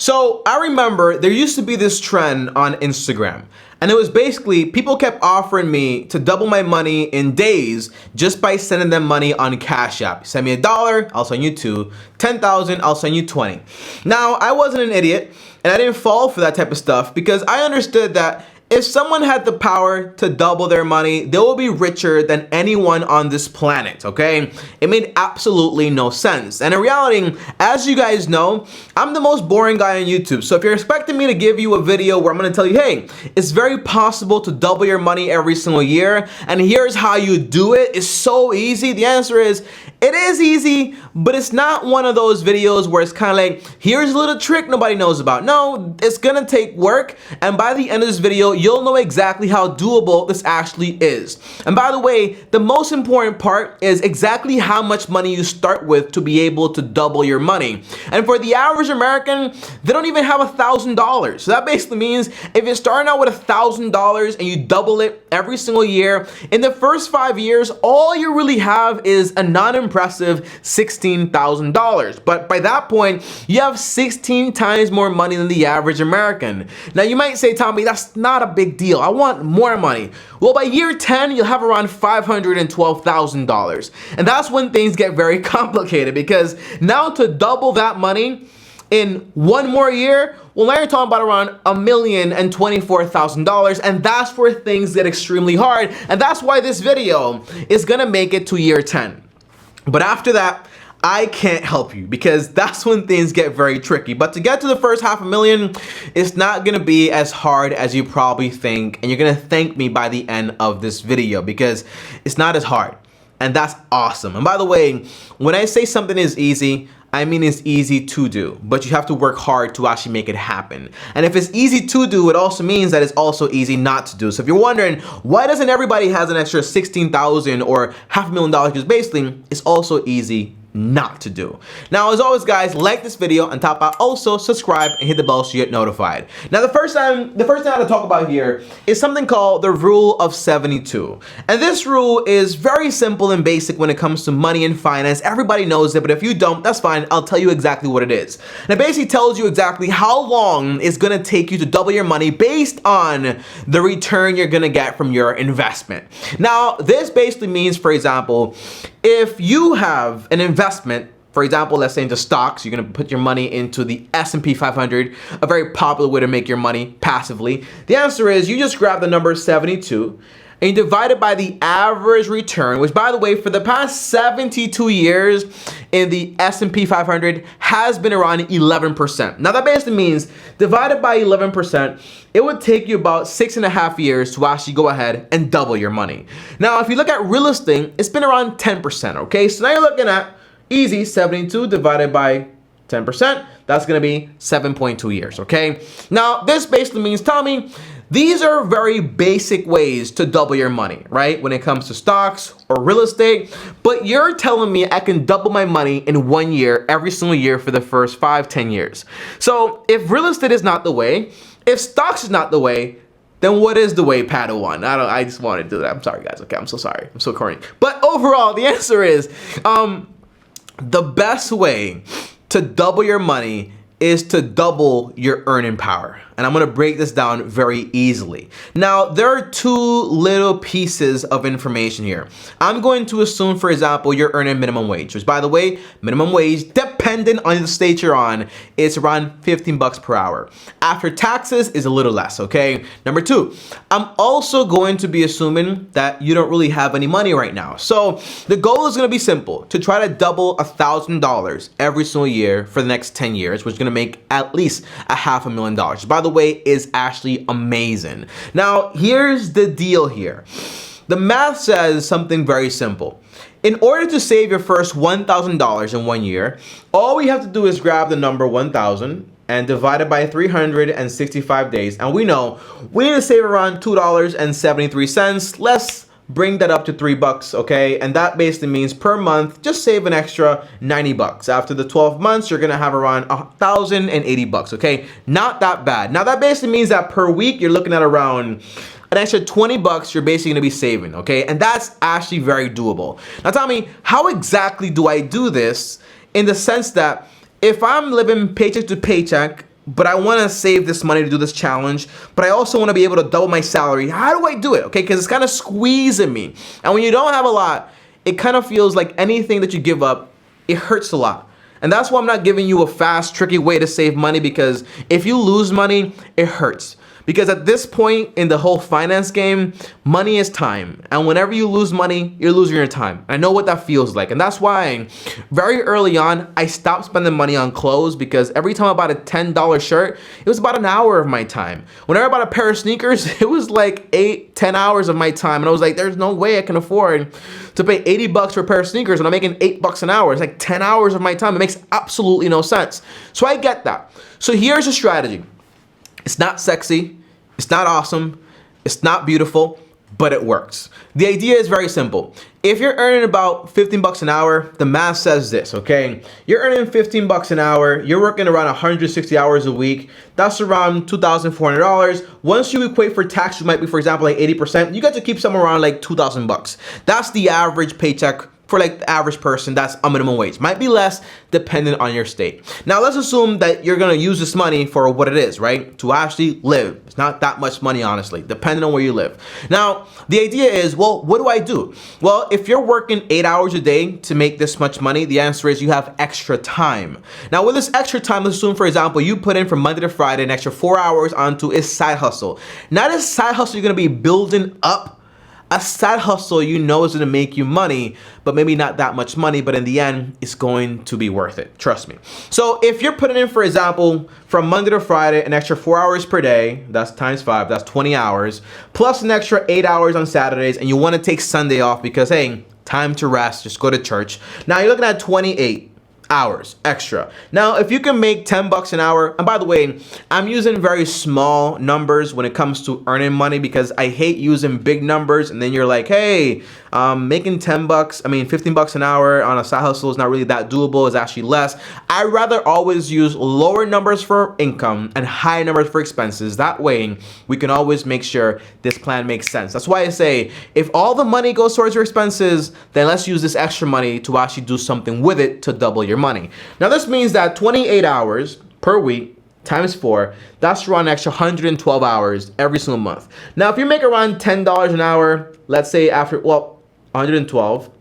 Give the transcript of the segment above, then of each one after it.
So I remember there used to be this trend on Instagram, and it was basically people kept offering me to double my money in days just by sending them money on Cash App. Send me $1, I'll send you 2. 10,000, I'll send you 20. Now, I wasn't an idiot, and I didn't fall for that type of stuff because I understood that if someone had the power to double their money, they will be richer than anyone on this planet, okay? It made absolutely no sense. And in reality, as you guys know, I'm the most boring guy on YouTube. So if you're expecting me to give you a video where I'm gonna tell you, hey, it's very possible to double your money every single year, and here's how you do it, it's so easy. The answer is, it is easy, but it's not one of those videos where it's kind of like, here's a little trick nobody knows about. No, it's gonna take work, and by the end of this video, you'll know exactly how doable this actually is. And by the way, the most important part is exactly how much money you start with to be able to double your money. And for the average American, they don't even have $1,000. So that basically means if you're starting out with $1,000 and you double it every single year, in the first 5 years, all you really have is a non-impressive $16,000. But by that point, you have 16 times more money than the average American. Now you might say, Tommy, that's not a big deal. I want more money. Well, by year 10, you'll have around $512,000. And that's when things get very complicated, because now to double that money in one more year, well, now you're talking about around $1,024,000, and that's where things get extremely hard. And that's why this video is gonna make it to year 10. But after that, I can't help you, because that's when things get very tricky. But to get to the first $500,000, it's not gonna be as hard as you probably think, and you're gonna thank me by the end of this video, because it's not as hard, and that's awesome. And by the way, when I say something is easy, I mean it's easy to do, but you have to work hard to actually make it happen. And if it's easy to do, it also means that it's also easy not to do. So if you're wondering, why doesn't everybody has an extra $16,000 or $500,000? Because basically, it's also easy not to do. Now, as always, guys, like this video, on top of also subscribe and hit the bell so you get notified. Now, the first thing I want to talk about here is something called the rule of 72. And this rule is very simple and basic when it comes to money and finance. Everybody knows it, but if you don't, that's fine. I'll tell you exactly what it is. And it basically tells you exactly how long it's going to take you to double your money based on the return you're going to get from your investment. Now, this basically means, for example, if you have an investment, for example, let's say into stocks, you're gonna put your money into the S&P 500, a very popular way to make your money passively. The answer is you just grab the number 72 and you divide it by the average return, which, by the way, for the past 72 years in the S&P 500 has been around 11%. Now that basically means divided by 11%, it would take you about 6.5 years to actually go ahead and double your money. Now, if you look at real estate, it's been around 10%, okay? So now you're looking at easy 72 divided by 10%, that's gonna be 7.2 years, okay? Now, this basically means, Tommy, these are very basic ways to double your money, right? When it comes to stocks or real estate, but you're telling me I can double my money in 1 year, every single year for the first 5-10 years. So if real estate is not the way, if stocks is not the way, then what is the way, Padawan? I just wanted to do that. I'm sorry, guys. Okay, I'm so sorry. I'm so corny. But overall, the answer is, the best way to double your money is to double your earning power. And I'm gonna break this down very easily. Now, there are two little pieces of information here. I'm going to assume, for example, you're earning minimum wage, which, by the way, minimum wage, dependent on the state you're on, is around 15 bucks per hour. After taxes is a little less, okay? Number two, I'm also going to be assuming that you don't really have any money right now. So the goal is gonna be simple, to try to double $1,000 every single year for the next 10 years, which is gonna make at least $500,000. By the way, is actually amazing. Now, here's the deal here. The math says something very simple. In order to save your first $1,000 in 1 year, all we have to do is grab the number 1,000 and divide it by 365 days. And we know we need to save around $2.73. Let's bring that up to $3, okay? And that basically means per month, just save an extra 90 bucks. After the 12 months, you're gonna have around 1,080 bucks, okay? Not that bad. Now that basically means that per week, you're looking at around an extra 20 bucks you're basically gonna be saving, okay? And that's actually very doable. Now tell me, how exactly do I do this, in the sense that if I'm living paycheck to paycheck but I want to save this money to do this challenge, but I also want to be able to double my salary. How do I do it? Okay, because it's kind of squeezing me. And when you don't have a lot, it kind of feels like anything that you give up, it hurts a lot. And that's why I'm not giving you a fast, tricky way to save money, because if you lose money, it hurts. Because at this point in the whole finance game, money is time. And whenever you lose money, you're losing your time. I know what that feels like. And that's why very early on, I stopped spending money on clothes, because every time I bought a $10 shirt, it was about an hour of my time. Whenever I bought a pair of sneakers, it was like 8-10 hours of my time. And I was like, there's no way I can afford to pay $80 for a pair of sneakers when I'm making $8 an hour. It's like 10 hours of my time. It makes absolutely no sense. So I get that. So here's a strategy. It's not sexy, it's not awesome, it's not beautiful, but it works. The idea is very simple. If you're earning about $15 an hour, the math says this, okay? You're earning $15 an hour, you're working around 160 hours a week, that's around $2,400. Once you equate for tax, you might be, for example, like 80%, you get to keep somewhere around like $2,000. That's the average paycheck for like the average person. That's a minimum wage. Might be less depending on your state. Now let's assume that you're gonna use this money for what it is, right? To actually live. It's not that much money, honestly, depending on where you live. Now, the idea is, well, what do I do? Well, if you're working 8 hours a day to make this much money, the answer is you have extra time. Now with this extra time, let's assume, for example, you put in from Monday to Friday an extra 4 hours onto a side hustle. Not a side hustle you're gonna be building up. A side hustle you know is gonna make you money, but maybe not that much money, but in the end, it's going to be worth it, trust me. So if you're putting in, for example, from Monday to Friday, an extra 4 hours per day, that's times 5, that's 20 hours, plus an extra 8 hours on Saturdays, and you wanna take Sunday off because, hey, time to rest, just go to church. Now you're looking at 28 hours extra. Now, if you can make $10 an hour, and by the way, I'm using very small numbers when it comes to earning money, because I hate using big numbers and then you're like, hey, making $15 an hour on a side hustle is not really that doable, it's actually less. I rather always use lower numbers for income and high numbers for expenses. That way, we can always make sure this plan makes sense. That's why I say, if all the money goes towards your expenses, then let's use this extra money to actually do something with it to double your money. Now this means that 28 hours per week times 4, that's around an extra 112 hours every single month. Now if you make around $10 an hour, let's say after, well, 112,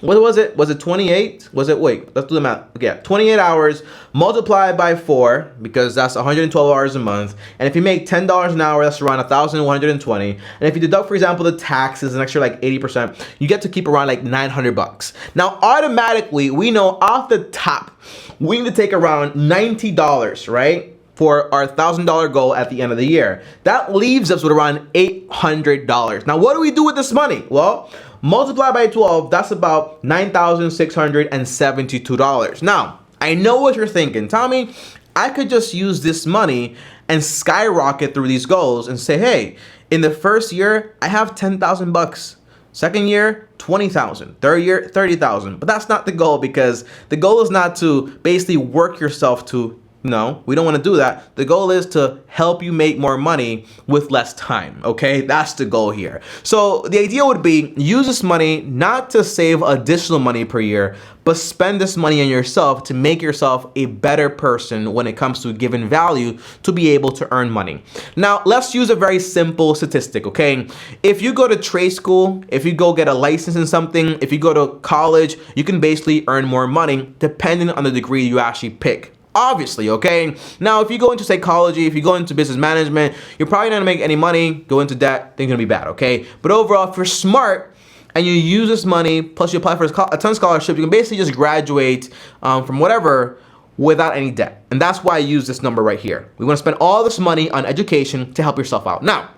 what was it? Was it 28? Was it, wait, let's do the math. Yeah, 28 hours multiplied by 4, because that's 112 hours a month. And if you make $10 an hour, that's around 1,120. And if you deduct, for example, the taxes, an extra like 80%, you get to keep around like $900. Now, automatically, we know off the top, we need to take around $90, right? For our $1,000 goal at the end of the year. That leaves us with around $800. Now, what do we do with this money? Well, multiply by 12, that's about $9,672. Now, I know what you're thinking, Tommy, I could just use this money and skyrocket through these goals and say, hey, in the first year, I have $10,000. Second year, 20,000. Third year, 30,000. But that's not the goal, because the goal is not to basically work yourself to, no, we don't want to do that. The goal is to help you make more money with less time, okay? That's the goal here. So the idea would be, use this money not to save additional money per year, but spend this money on yourself to make yourself a better person when it comes to giving value to be able to earn money. Now, let's use a very simple statistic, okay? If you go to trade school, if you go get a license in something, if you go to college, you can basically earn more money depending on the degree you actually pick. Obviously, okay? Now, if you go into psychology, if you go into business management, you're probably not gonna make any money, go into debt, things are gonna be bad, okay? But overall, if you're smart and you use this money, plus you apply for a ton of scholarships, you can basically just graduate from whatever without any debt. And that's why I use this number right here. We wanna spend all this money on education to help yourself out. Now,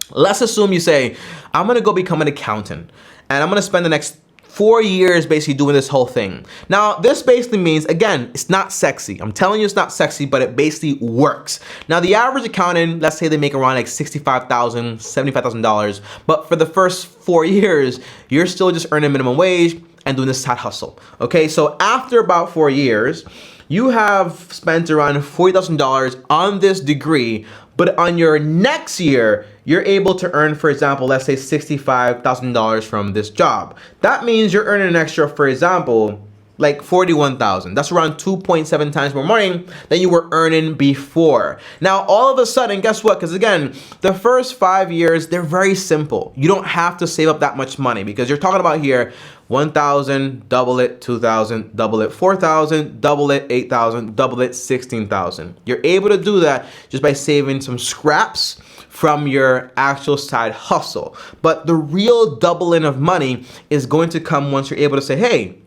let's assume you say, I'm gonna go become an accountant, and I'm gonna spend the next 4 years basically doing this whole thing. Now, this basically means, again, it's not sexy. I'm telling you it's not sexy, but it basically works. Now, the average accountant, let's say they make around like $65,000, $75,000, but for the first 4 years, you're still just earning minimum wage and doing this side hustle, okay? So after about 4 years, you have spent around $40,000 on this degree, but on your next year, you're able to earn, for example, let's say $65,000 from this job. That means you're earning an extra, for example, like 41,000. That's around 2.7 times more money than you were earning before. Now, all of a sudden, guess what? Because again, the first 5 years, they're very simple. You don't have to save up that much money because you're talking about here 1,000, double it, 2,000, double it, 4,000, double it, 8,000, double it, 16,000. You're able to do that just by saving some scraps from your actual side hustle. But the real doubling of money is going to come once you're able to say, hey,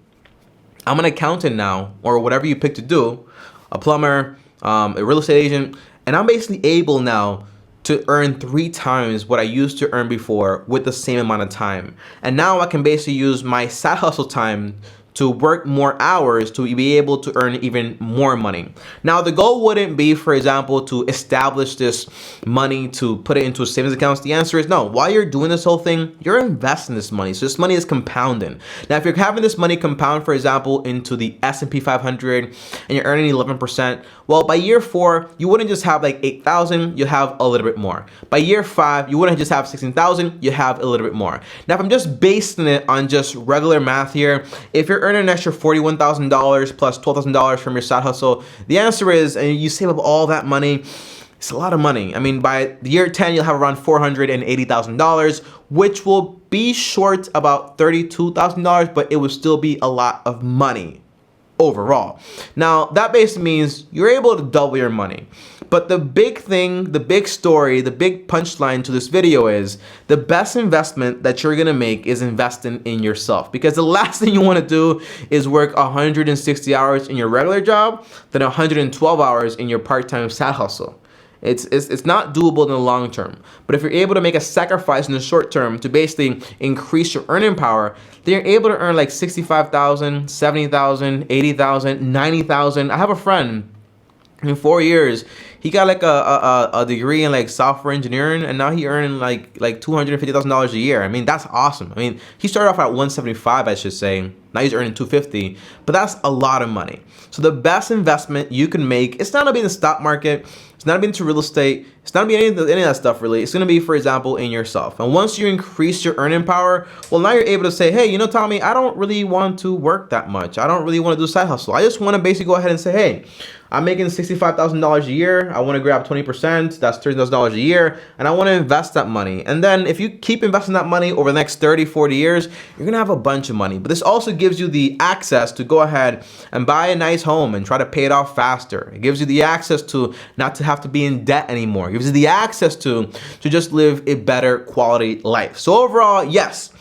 I'm an accountant now, or whatever you pick to do, a plumber, a real estate agent, and I'm basically able now to earn 3 times what I used to earn before with the same amount of time. And now I can basically use my side hustle time to work more hours to be able to earn even more money. Now, the goal wouldn't be, for example, to establish this money to put it into savings accounts. The answer is no. While you're doing this whole thing, you're investing this money. So this money is compounding. Now, if you're having this money compound, for example, into the S&P 500 and you're earning 11%, well, by year 4, you wouldn't just have like 8,000, you have a little bit more. By year 5, you wouldn't just have 16,000, you have a little bit more. Now, if I'm just basing it on just regular math here, if you're earning an extra $41,000 plus $12,000 from your side hustle, the answer is, and you save up all that money, it's a lot of money. I mean, by the year 10, you'll have around $480,000, which will be short about $32,000, but it will still be a lot of money overall. Now, that basically means you're able to double your money. But the big thing, the big story, the big punchline to this video is the best investment that you're gonna make is investing in yourself. Because the last thing you wanna do is work 160 hours in your regular job, then 112 hours in your part-time side hustle. It's not doable in the long term. But if you're able to make a sacrifice in the short term to basically increase your earning power, then you're able to earn like 65,000, 70,000, 80,000, 90,000. I have a friend in 4 years, he got like a degree in like software engineering, and now he earning like $250,000 a year. I mean, that's awesome. I mean, he started off at 175, I should say. Now he's earning 250, but that's a lot of money. So the best investment you can make, it's not gonna be in the stock market, it's not gonna be into real estate, it's not gonna be any of that stuff really. It's gonna be, for example, in yourself. And once you increase your earning power, well, now you're able to say, hey, you know, Tommy, I don't really want to work that much. I don't really want to do side hustle. I just want to basically go ahead and say, hey, I'm making $65,000 a year. I want to grab 20%. That's $30,000 a year. And I want to invest that money. And then if you keep investing that money over the next 30, 40 years, you're going to have a bunch of money. But this also gives you the access to go ahead and buy a nice home and try to pay it off faster. It gives you the access to not to have to be in debt anymore. It gives you the access to just live a better quality life. So overall, yes,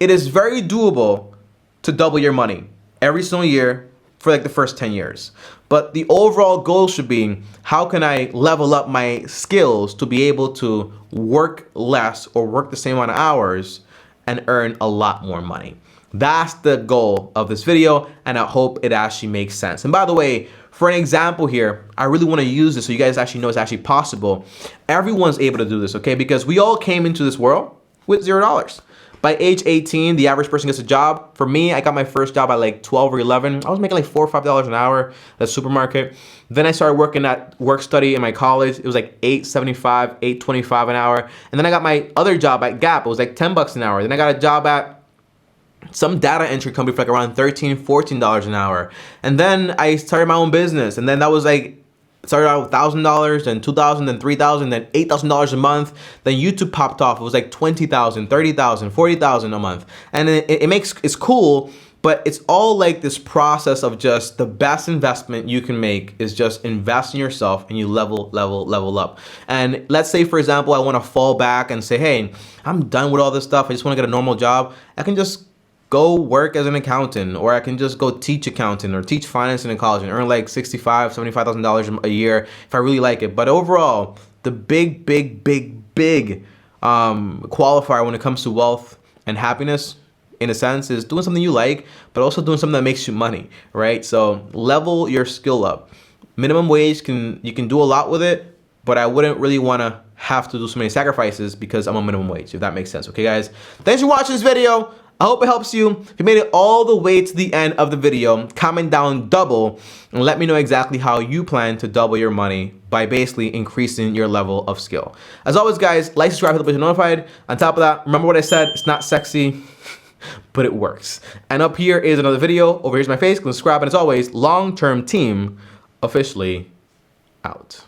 it is very doable to double your money every single year for like the first 10 years. But the overall goal should be, how can I level up my skills to be able to work less or work the same amount of hours and earn a lot more money? That's the goal of this video, and I hope it actually makes sense. And by the way, for an example here, I really want to use this so you guys actually know it's actually possible. Everyone's able to do this, okay? Because we all came into this world with $0. By age 18, the average person gets a job. For me, I got my first job at like 12 or 11. I was making like $4 or $5 an hour at the supermarket. Then I started working at work study in my college. It was like $8.75, $8.25 an hour. And then I got my other job at Gap. It was like $10 an hour. Then I got a job at some data entry company for like around $13, $14 an hour. And then I started my own business. And then that was like, started out with $1,000, then $2,000, then $3,000, then $8,000 a month. Then YouTube popped off. It was like $20,000, $30,000, $40,000 a month. And it's cool, but it's all like this process of just the best investment you can make is just invest in yourself and you level up. And let's say, for example, I want to fall back and say, hey, I'm done with all this stuff. I just want to get a normal job. I can just go work as an accountant, or I can just go teach accounting or teach finance in a college and earn like $65,000, $75,000 a year if I really like it. But overall, the big qualifier when it comes to wealth and happiness, in a sense, is doing something you like, but also doing something that makes you money, right? So level your skill up. Minimum wage, you can do a lot with it, but I wouldn't really want to have to do so many sacrifices because I'm on minimum wage, if that makes sense. Okay, guys? Thanks for watching this video. I hope it helps you. If you made it all the way to the end of the video, comment down double and let me know exactly how you plan to double your money by basically increasing your level of skill. As always, guys, like, subscribe, hit the bell to be notified. On top of that, remember what I said, it's not sexy, but it works. And up here is another video. Over here's my face. Click subscribe, and as always, long-term team officially out.